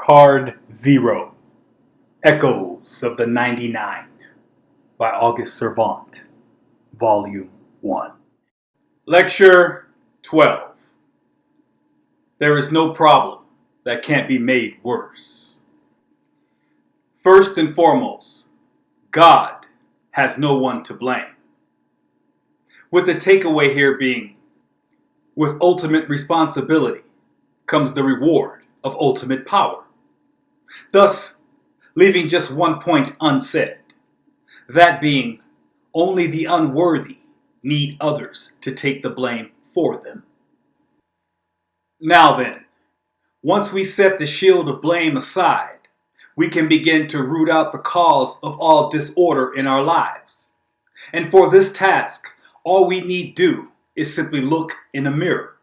Card 0, Echoes of the 99 by August Servant, Volume 1. Lecture 12. There is no problem that can't be made worse. First and foremost, God has no one to blame. With the takeaway here being, with ultimate responsibility comes the reward of ultimate power. Thus, leaving just one point unsaid, that being, only the unworthy need others to take the blame for them. Now then, once we set the shield of blame aside, we can begin to root out the cause of all disorder in our lives. And for this task, all we need do is simply look in a mirror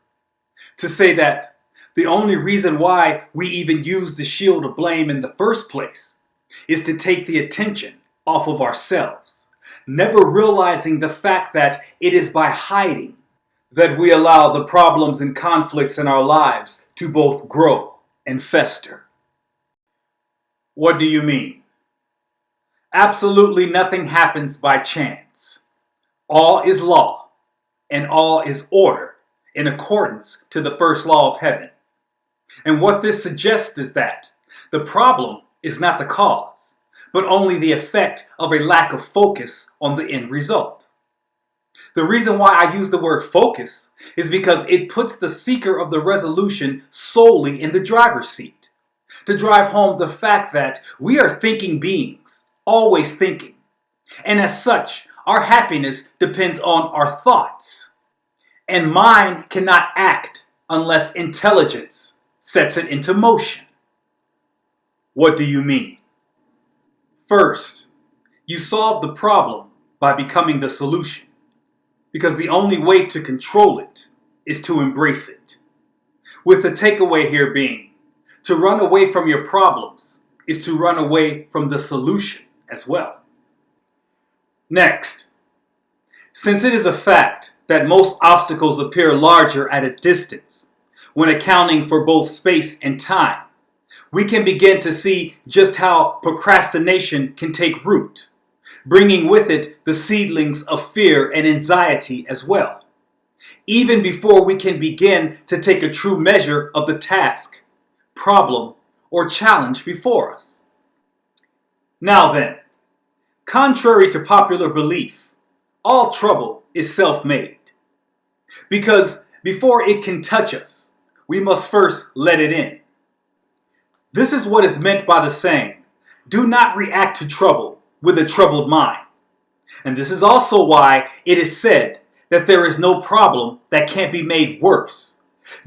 to say that the only reason why we even use the shield of blame in the first place is to take the attention off of ourselves, never realizing the fact that it is by hiding that we allow the problems and conflicts in our lives to both grow and fester. What do you mean? Absolutely nothing happens by chance. All is law, and all is order in accordance to the first law of heaven. And what this suggests is that the problem is not the cause, but only the effect of a lack of focus on the end result. The reason why I use the word focus is because it puts the seeker of the resolution solely in the driver's seat, to drive home the fact that we are thinking beings, always thinking. And as such, our happiness depends on our thoughts. And mind cannot act unless intelligence sets it into motion. What do you mean? First, you solve the problem by becoming the solution, because the only way to control it is to embrace it. With the takeaway here being, to run away from your problems is to run away from the solution as well. Next, since it is a fact that most obstacles appear larger at a distance when accounting for both space and time, we can begin to see just how procrastination can take root, bringing with it the seedlings of fear and anxiety as well, even before we can begin to take a true measure of the task, problem, or challenge before us. Now then, contrary to popular belief, all trouble is self-made, because before it can touch us, we must first let it in. This is what is meant by the saying, do not react to trouble with a troubled mind. And this is also why it is said that there is no problem that can't be made worse,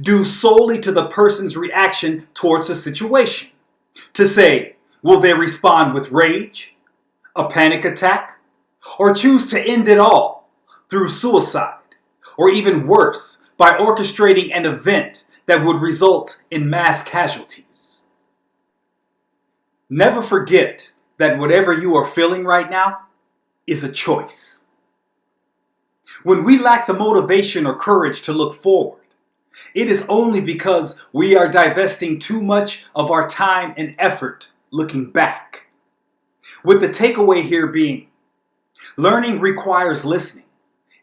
due solely to the person's reaction towards the situation. To say, will they respond with rage, a panic attack, or choose to end it all through suicide, or even worse, by orchestrating an event that would result in mass casualties. Never forget that whatever you are feeling right now is a choice. When we lack the motivation or courage to look forward, it is only because we are divesting too much of our time and effort looking back. With the takeaway here being, learning requires listening,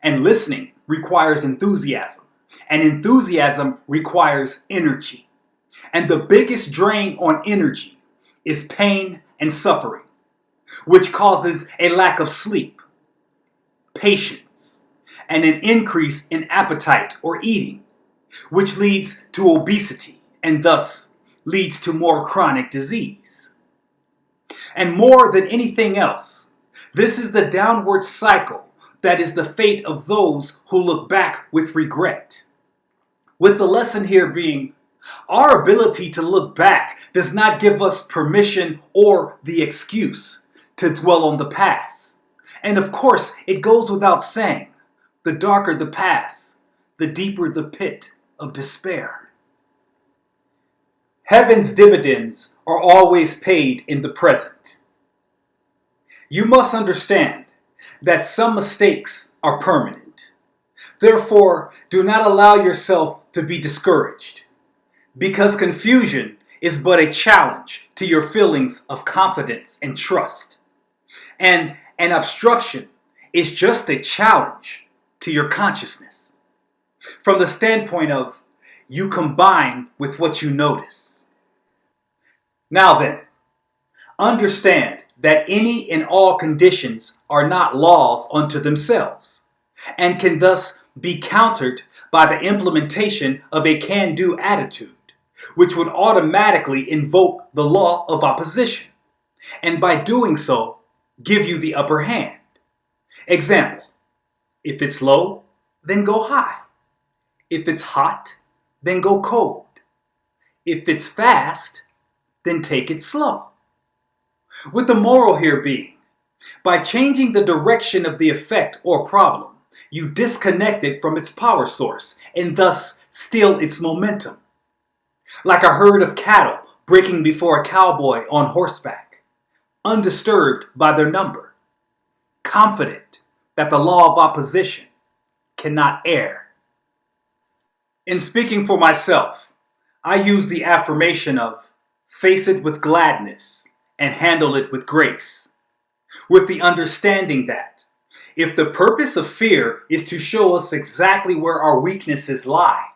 and listening requires enthusiasm, and enthusiasm requires energy. And the biggest drain on energy is pain and suffering, which causes a lack of sleep, patience, and an increase in appetite or eating, which leads to obesity and thus leads to more chronic disease. And more than anything else, this is the downward cycle that is the fate of those who look back with regret. With the lesson here being, our ability to look back does not give us permission or the excuse to dwell on the past. And of course, it goes without saying, the darker the past, the deeper the pit of despair. Heaven's dividends are always paid in the present. You must understand that some mistakes are permanent. Therefore, do not allow yourself to be discouraged, because confusion is but a challenge to your feelings of confidence and trust. And an obstruction is just a challenge to your consciousness. From the standpoint of you combine with what you notice. Now then, understand that any and all conditions are not laws unto themselves, and can thus be countered by the implementation of a can-do attitude, which would automatically invoke the law of opposition, and by doing so, give you the upper hand. Example, if it's low, then go high. If it's hot, then go cold. If it's fast, then take it slow. With the moral here being, by changing the direction of the effect or problem, you disconnect it from its power source and thus steal its momentum. Like a herd of cattle breaking before a cowboy on horseback, undisturbed by their number, confident that the law of opposition cannot err. In speaking for myself, I use the affirmation of face it with gladness and handle it with grace, with the understanding that if the purpose of fear is to show us exactly where our weaknesses lie,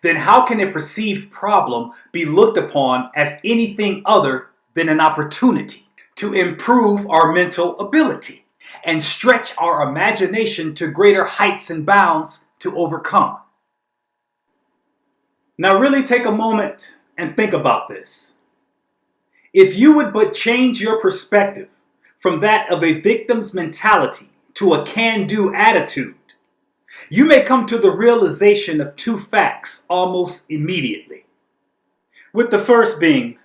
then how can a perceived problem be looked upon as anything other than an opportunity to improve our mental ability and stretch our imagination to greater heights and bounds to overcome? Now really take a moment and think about this. If you would but change your perspective from that of a victim's mentality to a can-do attitude, you may come to the realization of two facts almost immediately. With the first being,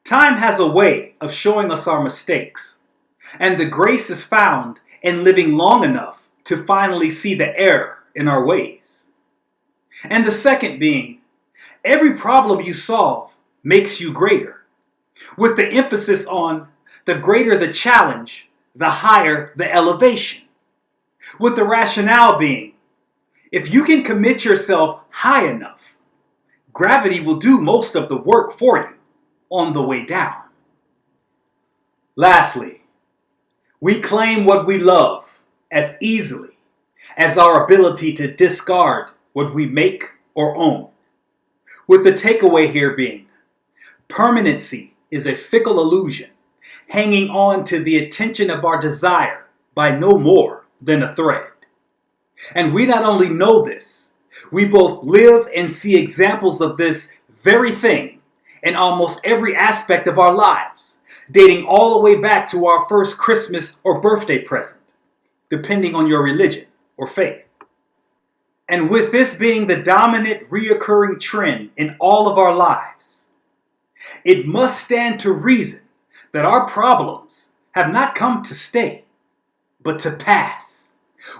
time has a way of showing us our mistakes, and the grace is found in living long enough to finally see the error in our ways. And the second being, every problem you solve makes you greater, with the emphasis on the greater the challenge, the higher the elevation. With the rationale being, if you can commit yourself high enough, gravity will do most of the work for you on the way down. Lastly, we claim what we love as easily as our ability to discard what we make or own. With the takeaway here being, permanency is a fickle illusion, hanging on to the attention of our desire by no more than a thread. And we not only know this, we both live and see examples of this very thing in almost every aspect of our lives, dating all the way back to our first Christmas or birthday present, depending on your religion or faith. And with this being the dominant reoccurring trend in all of our lives, it must stand to reason that our problems have not come to stay, but to pass,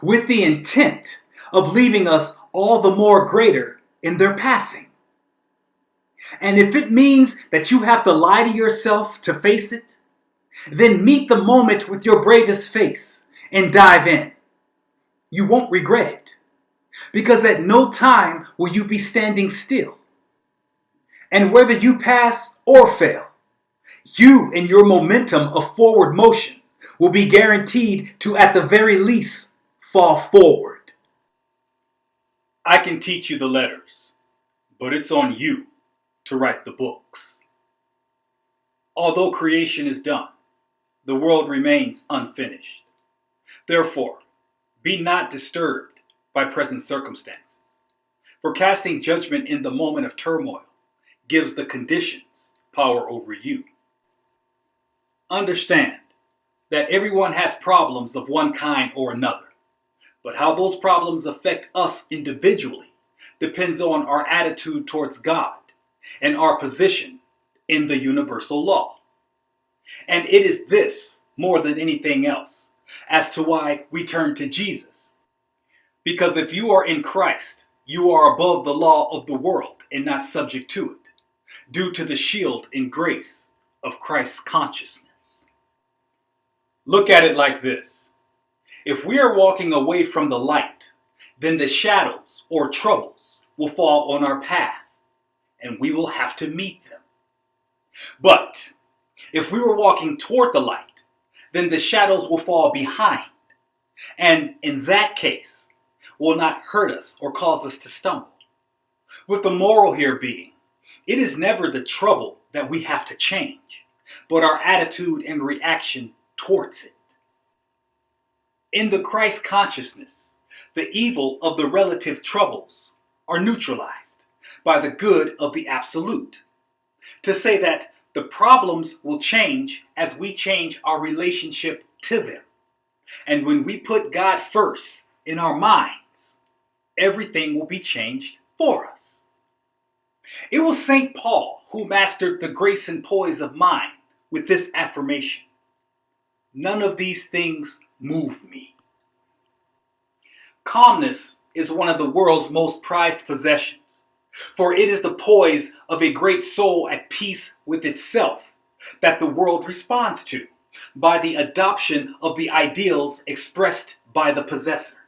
with the intent of leaving us all the more greater in their passing. And if it means that you have to lie to yourself to face it, then meet the moment with your bravest face and dive in. You won't regret it, because at no time will you be standing still. And whether you pass or fail, you and your momentum of forward motion will be guaranteed to, at the very least, fall forward. I can teach you the letters, but it's on you to write the books. Although creation is done, the world remains unfinished. Therefore, be not disturbed by present circumstances, for casting judgment in the moment of turmoil gives the conditions power over you. Understand that everyone has problems of one kind or another, but how those problems affect us individually depends on our attitude towards God and our position in the universal law. And it is this, more than anything else, as to why we turn to Jesus. Because if you are in Christ, you are above the law of the world and not subject to it, due to the shield and grace of Christ's consciousness. Look at it like this. If we are walking away from the light, then the shadows or troubles will fall on our path, and we will have to meet them. But if we were walking toward the light, then the shadows will fall behind, and in that case, will not hurt us or cause us to stumble. With the moral here being, it is never the trouble that we have to change, but our attitude and reaction towards it. In the Christ consciousness, the evil of the relative troubles are neutralized by the good of the absolute. To say that the problems will change as we change our relationship to them. And when we put God first in our minds, everything will be changed for us. It was St. Paul who mastered the grace and poise of mind with this affirmation: none of these things move me. Calmness is one of the world's most prized possessions, for it is the poise of a great soul at peace with itself that the world responds to by the adoption of the ideals expressed by the possessor.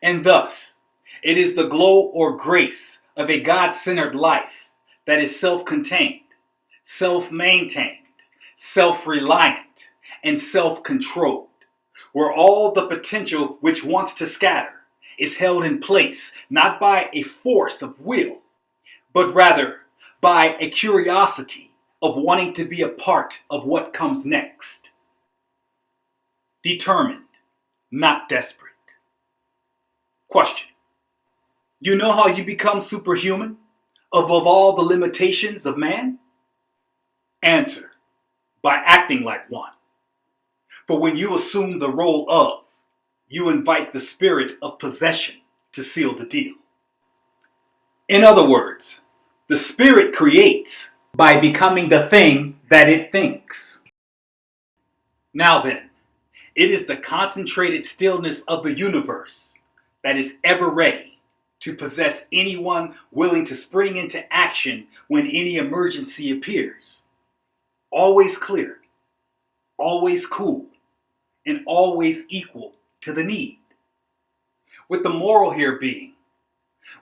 And thus, it is the glow or grace of a God-centered life that is self-contained, self-maintained, self-reliant, and self-controlled, where all the potential which wants to scatter is held in place not by a force of will, but rather by a curiosity of wanting to be a part of what comes next. Determined, not desperate. Question: you know how you become superhuman, above all the limitations of man? Answer: by acting like one. For when you assume the role of, you invite the spirit of possession to seal the deal. In other words, the spirit creates by becoming the thing that it thinks. Now then, it is the concentrated stillness of the universe that is ever ready to possess anyone willing to spring into action when any emergency appears. Always clear, always cool, and always equal to the need. With the moral here being,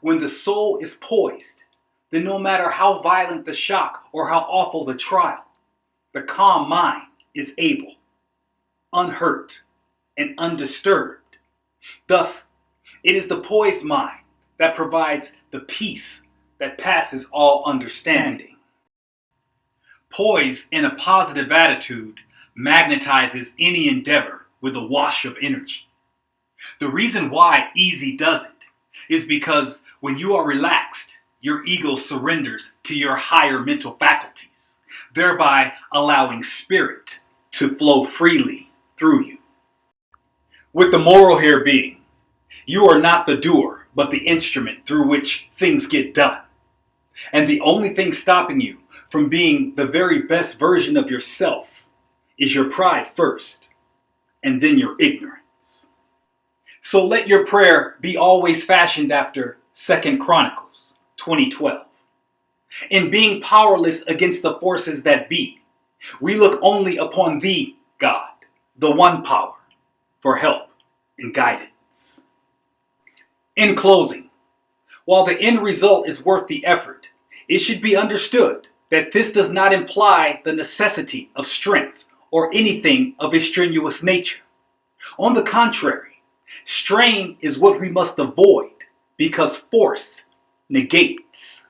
when the soul is poised, then no matter how violent the shock or how awful the trial, the calm mind is able, unhurt, and undisturbed. Thus, it is the poised mind that provides the peace that passes all understanding. Poise in a positive attitude magnetizes any endeavor with a wash of energy. The reason why easy does it is because when you are relaxed, your ego surrenders to your higher mental faculties, thereby allowing spirit to flow freely through you. With the moral here being, you are not the doer, but the instrument through which things get done. And the only thing stopping you from being the very best version of yourself is your pride first, and then your ignorance. So let your prayer be always fashioned after 2 Chronicles 20:12. In being powerless against the forces that be, we look only upon thee, God, the one power, for help and guidance. In closing, while the end result is worth the effort, it should be understood that this does not imply the necessity of strength or anything of a strenuous nature. On the contrary, strain is what we must avoid because force negates.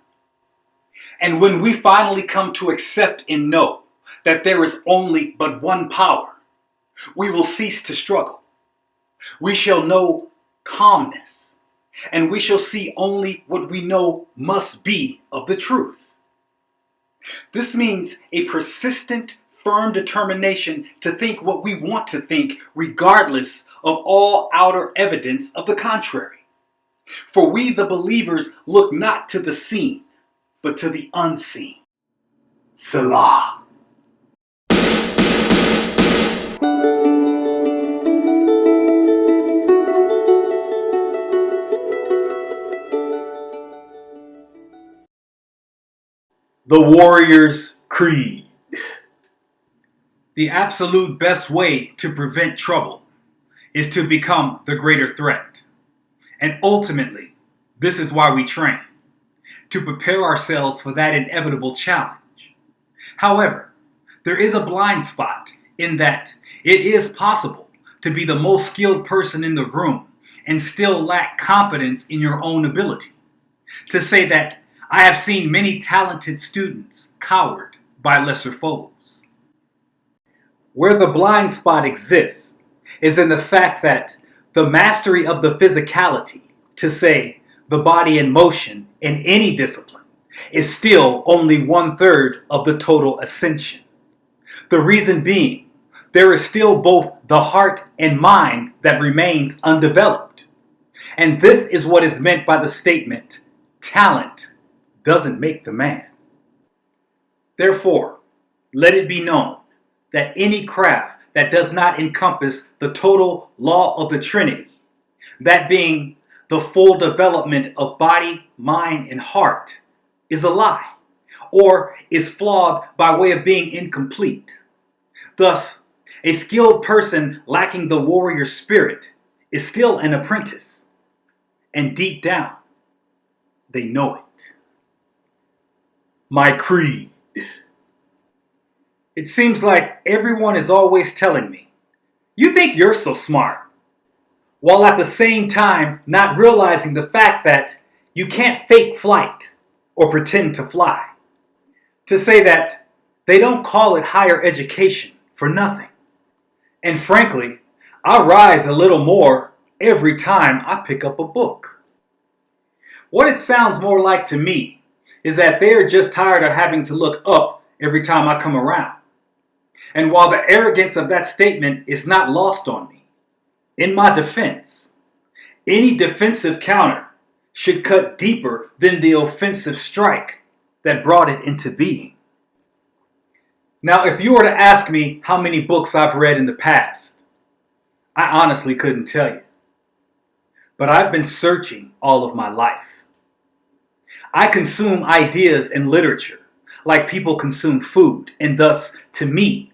And when we finally come to accept and know that there is only but one power, we will cease to struggle. We shall know calmness, and we shall see only what we know must be of the truth. This means a persistent, firm determination to think what we want to think regardless of all outer evidence of the contrary. For we, the believers, look not to the seen, but to the unseen. Selah. The Warrior's Creed. The absolute best way to prevent trouble is to become the greater threat. And ultimately, this is why we train, to prepare ourselves for that inevitable challenge. However, there is a blind spot in that it is possible to be the most skilled person in the room and still lack confidence in your own ability. To say that I have seen many talented students cowered by lesser foes. Where the blind spot exists is in the fact that the mastery of the physicality, to say the body in motion in any discipline, is still only 1/3 of the total ascension. The reason being, there is still both the heart and mind that remains undeveloped. And this is what is meant by the statement, talent doesn't make the man. Therefore, let it be known that any craft that does not encompass the total law of the Trinity, that being the full development of body, mind, and heart, is a lie, or is flawed by way of being incomplete. Thus, a skilled person lacking the warrior spirit is still an apprentice, and deep down, they know it. My creed. It seems like everyone is always telling me, you think you're so smart, while at the same time not realizing the fact that you can't fake flight or pretend to fly. To say that they don't call it higher education for nothing. And frankly, I rise a little more every time I pick up a book. What it sounds more like to me is that they are just tired of having to look up every time I come around. And while the arrogance of that statement is not lost on me, in my defense, any defensive counter should cut deeper than the offensive strike that brought it into being. Now, if you were to ask me how many books I've read in the past, I honestly couldn't tell you. But I've been searching all of my life. I consume ideas and literature like people consume food, and thus, to me,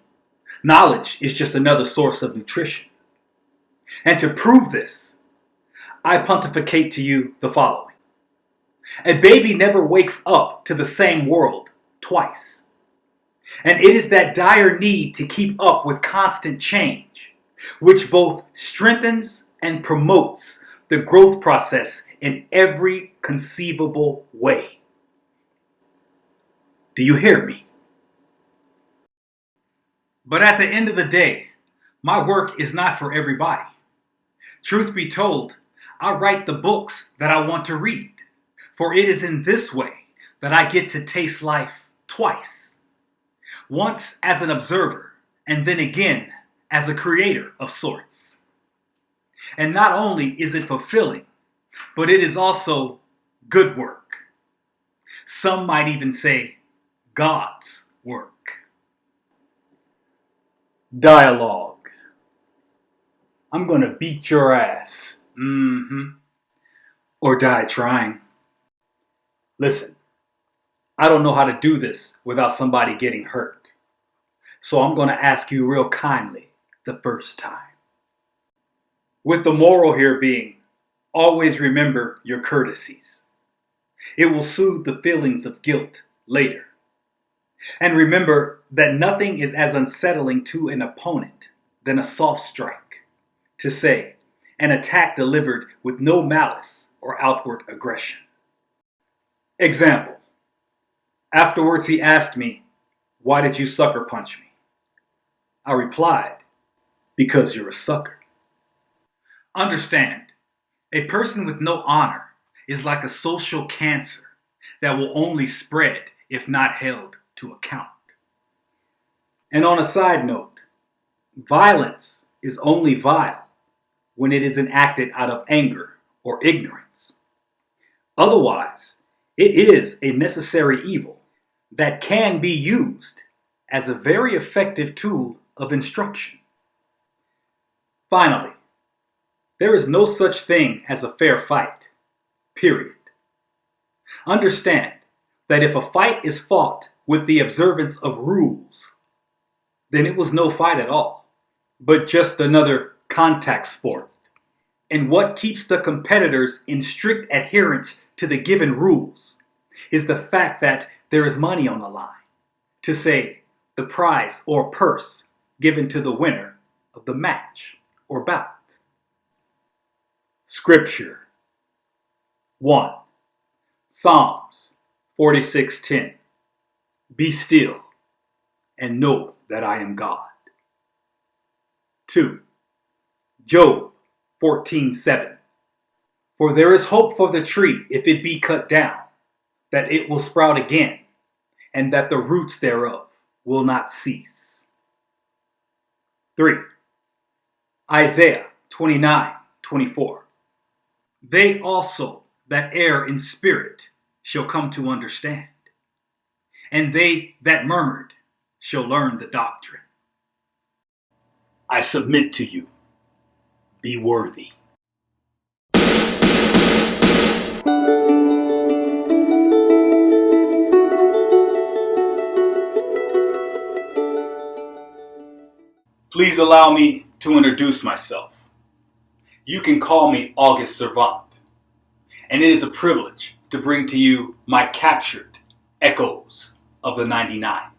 knowledge is just another source of nutrition. And to prove this, I pontificate to you the following. A baby never wakes up to the same world twice. And it is that dire need to keep up with constant change, which both strengthens and promotes the growth process in every conceivable way. Do you hear me? But at the end of the day, my work is not for everybody. Truth be told, I write the books that I want to read, for it is in this way that I get to taste life twice. Once as an observer, and then again as a creator of sorts. And not only is it fulfilling, but it is also good work. Some might even say God's work. Dialogue. I'm gonna beat your ass. Or die trying. Listen, I don't know how to do this without somebody getting hurt. So I'm gonna ask you real kindly the first time. With the moral here being, always remember your courtesies. It will soothe the feelings of guilt later. And remember that nothing is as unsettling to an opponent than a soft strike. To say, an attack delivered with no malice or outward aggression. Example. Afterwards he asked me, "Why did you sucker punch me?" I replied, "Because you're a sucker." Understand, a person with no honor is like a social cancer that will only spread if not held to account. And on a side note, violence is only vile when it is enacted out of anger or ignorance. Otherwise, it is a necessary evil that can be used as a very effective tool of instruction. Finally, there is no such thing as a fair fight, period. Understand that if a fight is fought with the observance of rules, then it was no fight at all, but just another contact sport. And what keeps the competitors in strict adherence to the given rules is the fact that there is money on the line. To say, the prize or purse given to the winner of the match or bout. Scripture 1. Psalms 46:10. Be still and know that I am God. 2. Job 14:7. For there is hope for the tree if it be cut down, that it will sprout again, and that the roots thereof will not cease. 3. Isaiah 29:24. They also that err in spirit shall come to understand, and they that murmured shall learn the doctrine. I submit to you, be worthy. Please allow me to introduce myself. You can call me August Servant, and it is a privilege to bring to you my captured echoes of the 99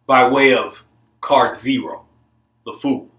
by way of Card Zero, the Fool.